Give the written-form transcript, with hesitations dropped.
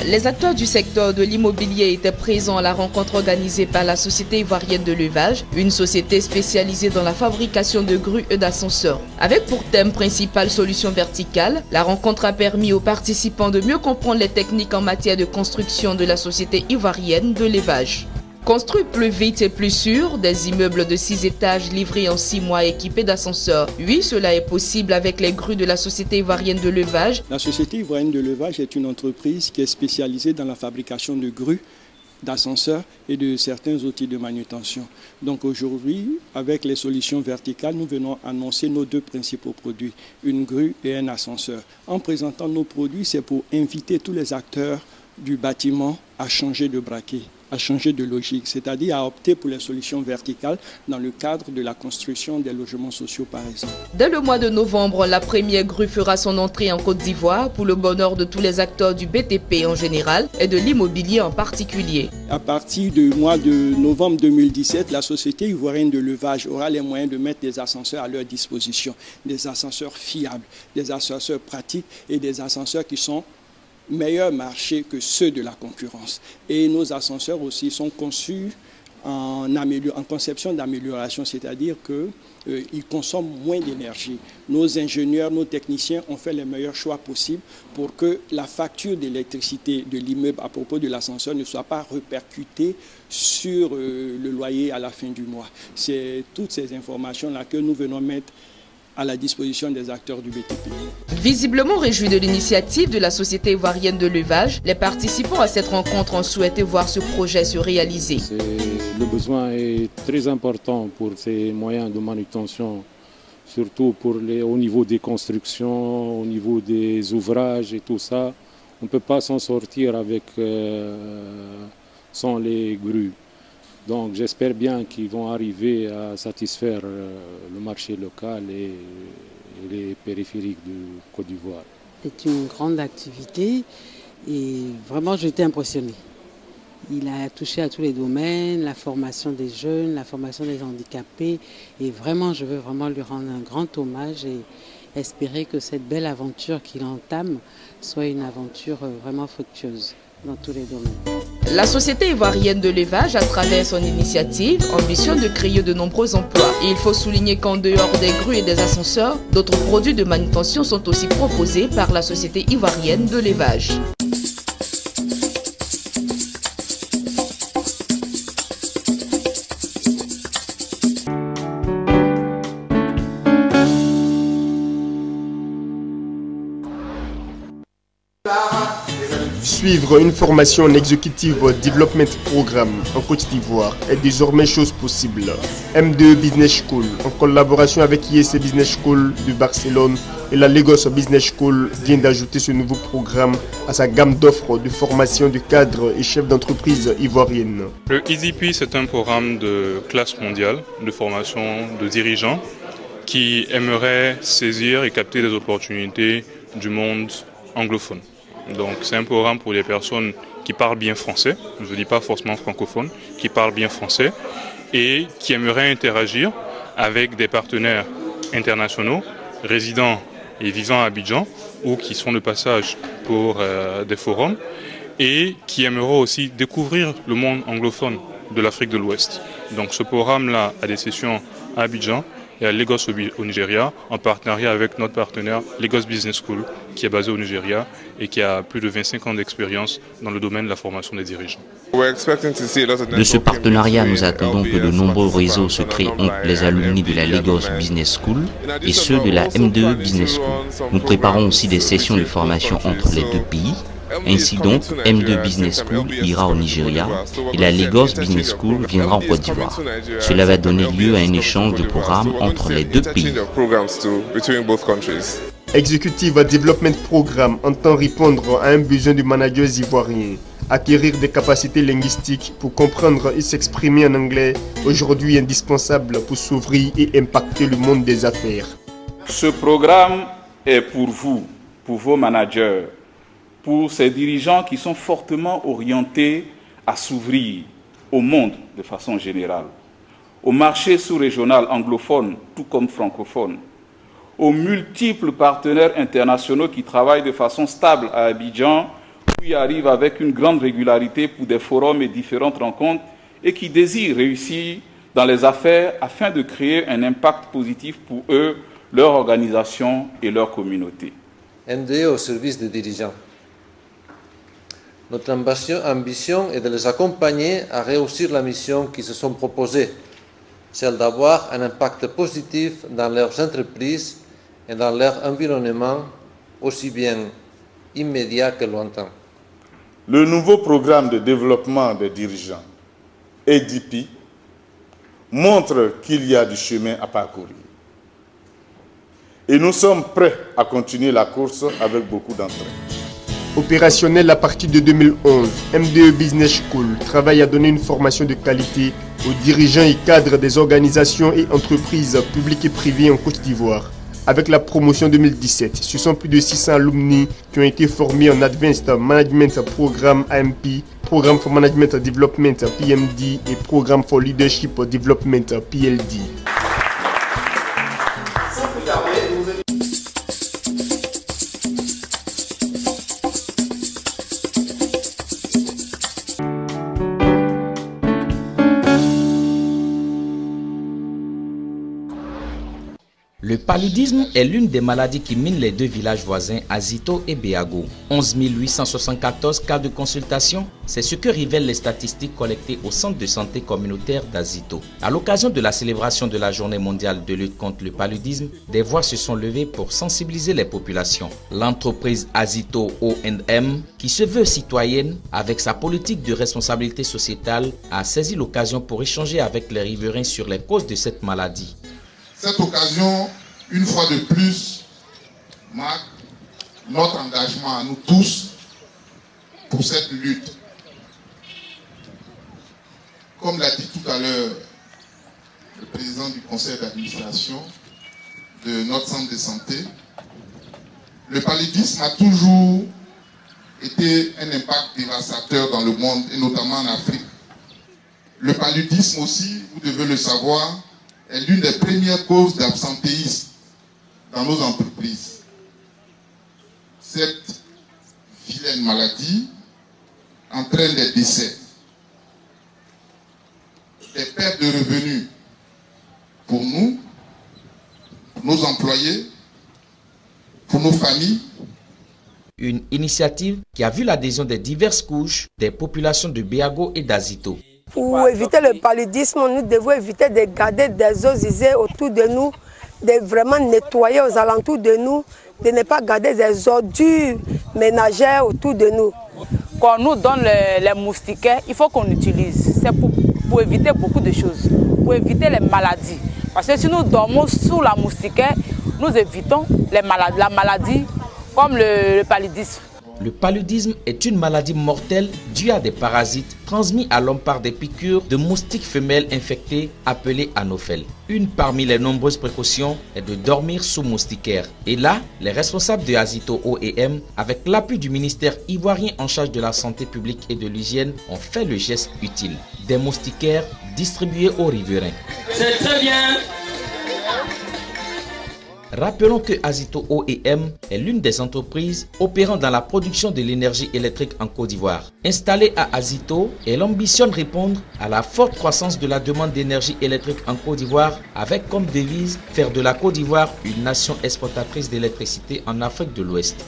Les acteurs du secteur de l'immobilier étaient présents à la rencontre organisée par la Société ivoirienne de levage, une société spécialisée dans la fabrication de grues et d'ascenseurs. Avec pour thème principal solution verticale, la rencontre a permis aux participants de mieux comprendre les techniques en matière de construction de la Société ivoirienne de levage. Construire plus vite et plus sûr, des immeubles de 6 étages livrés en 6 mois équipés d'ascenseurs. Oui, cela est possible avec les grues de la Société ivoirienne de levage. La Société ivoirienne de levage est une entreprise qui est spécialisée dans la fabrication de grues, d'ascenseurs et de certains outils de manutention. Donc aujourd'hui, avec les solutions verticales, nous venons annoncer nos 2 principaux produits, une grue et un ascenseur. En présentant nos produits, c'est pour inviter tous les acteurs du bâtiment à changer de braquet, à changer de logique, c'est-à-dire à opter pour les solutions verticales dans le cadre de la construction des logements sociaux par exemple. Dès le mois de novembre, la première grue fera son entrée en Côte d'Ivoire pour le bonheur de tous les acteurs du BTP en général et de l'immobilier en particulier. À partir du mois de novembre 2017, la Société ivoirienne de levage aura les moyens de mettre des ascenseurs à leur disposition, des ascenseurs fiables, des ascenseurs pratiques et des ascenseurs qui sont meilleur marché que ceux de la concurrence. Et nos ascenseurs aussi sont conçus en conception d'amélioration, c'est-à-dire qu'ils consomment moins d'énergie. Nos ingénieurs, nos techniciens ont fait les meilleurs choix possibles pour que la facture d'électricité de l'immeuble à propos de l'ascenseur ne soit pas répercutée sur le loyer à la fin du mois. C'est toutes ces informations-là que nous venons mettre à la disposition des acteurs du BTP. Visiblement réjouis de l'initiative de la Société ivoirienne de levage, les participants à cette rencontre ont souhaité voir ce projet se réaliser. Le besoin est très important pour ces moyens de manutention, surtout au niveau des constructions, au niveau des ouvrages et tout ça. On ne peut pas s'en sortir sans les grues. Donc j'espère bien qu'ils vont arriver à satisfaire le marché local et les périphériques de Côte d'Ivoire. C'est une grande activité et vraiment j'ai été impressionnée. Il a touché à tous les domaines, la formation des jeunes, la formation des handicapés et vraiment je veux vraiment lui rendre un grand hommage et espérer que cette belle aventure qu'il entame soit une aventure vraiment fructueuse dans tous les domaines. La Société ivoirienne de levage, à travers son initiative, ambitionne de créer de nombreux emplois. Et il faut souligner qu'en dehors des grues et des ascenseurs, d'autres produits de manutention sont aussi proposés par la Société ivoirienne de levage. Suivre une formation en Executive Development Programme en Côte d'Ivoire est désormais chose possible. M2 Business School, en collaboration avec ISC Business School de Barcelone et la Lagos Business School, vient d'ajouter ce nouveau programme à sa gamme d'offres de formation de cadres et chefs d'entreprise ivoiriennes. Le EasyP, c'est un programme de classe mondiale de formation de dirigeants qui aimerait saisir et capter les opportunités du monde anglophone. Donc c'est un programme pour les personnes qui parlent bien français, je ne dis pas forcément francophone, qui parlent bien français et qui aimeraient interagir avec des partenaires internationaux, résidents et vivant à Abidjan ou qui sont de passage pour des forums et qui aimeraient aussi découvrir le monde anglophone de l'Afrique de l'Ouest. Donc ce programme-là a des sessions à Abidjan et à Lagos au Nigeria, en partenariat avec notre partenaire Lagos Business School, qui est basé au Nigeria et qui a plus de 25 ans d'expérience dans le domaine de la formation des dirigeants. De ce partenariat, nous attendons que de nombreux réseaux se créent entre les alumni de la Lagos Business School et ceux de la M2 Business School. Nous préparons aussi des sessions de formation entre les deux pays. Ainsi donc, M2 Business School ira au Nigeria et la Lagos Business School viendra en Côte d'Ivoire. Cela va donner lieu à un échange de programmes entre les deux pays. Executive Development Programme entend répondre à un besoin de managers ivoiriens, acquérir des capacités linguistiques pour comprendre et s'exprimer en anglais, aujourd'hui indispensable pour s'ouvrir et impacter le monde des affaires. Ce programme est pour vous, pour vos managers, pour ces dirigeants qui sont fortement orientés à s'ouvrir au monde de façon générale, au marché sous-régional anglophone tout comme francophone, aux multiples partenaires internationaux qui travaillent de façon stable à Abidjan y arrivent avec une grande régularité pour des forums et différentes rencontres et qui désirent réussir dans les affaires afin de créer un impact positif pour eux, leur organisation et leur communauté. MDE au service des dirigeants. Notre ambition est de les accompagner à réussir la mission qu'ils se sont proposée, celle d'avoir un impact positif dans leurs entreprises et dans leur environnement, aussi bien immédiat que lointain. Le nouveau programme de développement des dirigeants, EDP, montre qu'il y a du chemin à parcourir. Et nous sommes prêts à continuer la course avec beaucoup d'entrain. Opérationnel à partir de 2011, MDE Business School travaille à donner une formation de qualité aux dirigeants et cadres des organisations et entreprises publiques et privées en Côte d'Ivoire. Avec la promotion 2017, ce sont plus de 600 alumni qui ont été formés en Advanced Management Programme AMP, Programme for Management Development PMD et Programme for Leadership Development PLD. Le paludisme est l'une des maladies qui minent les deux villages voisins, Azito et Béago. 11 874 cas de consultation, c'est ce que révèlent les statistiques collectées au centre de santé communautaire d'Azito. À l'occasion de la célébration de la journée mondiale de lutte contre le paludisme, des voix se sont levées pour sensibiliser les populations. L'entreprise Azito O&M, qui se veut citoyenne avec sa politique de responsabilité sociétale, a saisi l'occasion pour échanger avec les riverains sur les causes de cette maladie. Cette occasion, une fois de plus, marque notre engagement à nous tous pour cette lutte. Comme l'a dit tout à l'heure le président du conseil d'administration de notre centre de santé, le paludisme a toujours été un impact dévastateur dans le monde et notamment en Afrique. Le paludisme aussi, vous devez le savoir, est l'une des premières causes d'absentéisme dans nos entreprises. Cette vilaine maladie entraîne des décès, des pertes de revenus pour nous, pour nos employés, pour nos familles. Une initiative qui a vu l'adhésion des diverses couches des populations de Béago et d'Azito. Pour éviter le paludisme, nous devons éviter de garder des eaux usées autour de nous, de vraiment nettoyer aux alentours de nous, de ne pas garder des ordures ménagères autour de nous. Quand on nous donne les moustiquaires, il faut qu'on utilise. C'est pour éviter beaucoup de choses, pour éviter les maladies. Parce que si nous dormons sous la moustiquaire, nous évitons la maladie comme le paludisme. Le paludisme est une maladie mortelle due à des parasites transmis à l'homme par des piqûres de moustiques femelles infectées appelées anophèles. Une parmi les nombreuses précautions est de dormir sous moustiquaire. Et là, les responsables de Azito O&M, avec l'appui du ministère ivoirien en charge de la santé publique et de l'hygiène, ont fait le geste utile. Des moustiquaires distribués aux riverains. C'est très bien. Rappelons que Azito O&M est l'une des entreprises opérant dans la production de l'énergie électrique en Côte d'Ivoire. Installée à Azito, elle ambitionne répondre à la forte croissance de la demande d'énergie électrique en Côte d'Ivoire avec comme devise faire de la Côte d'Ivoire une nation exportatrice d'électricité en Afrique de l'Ouest.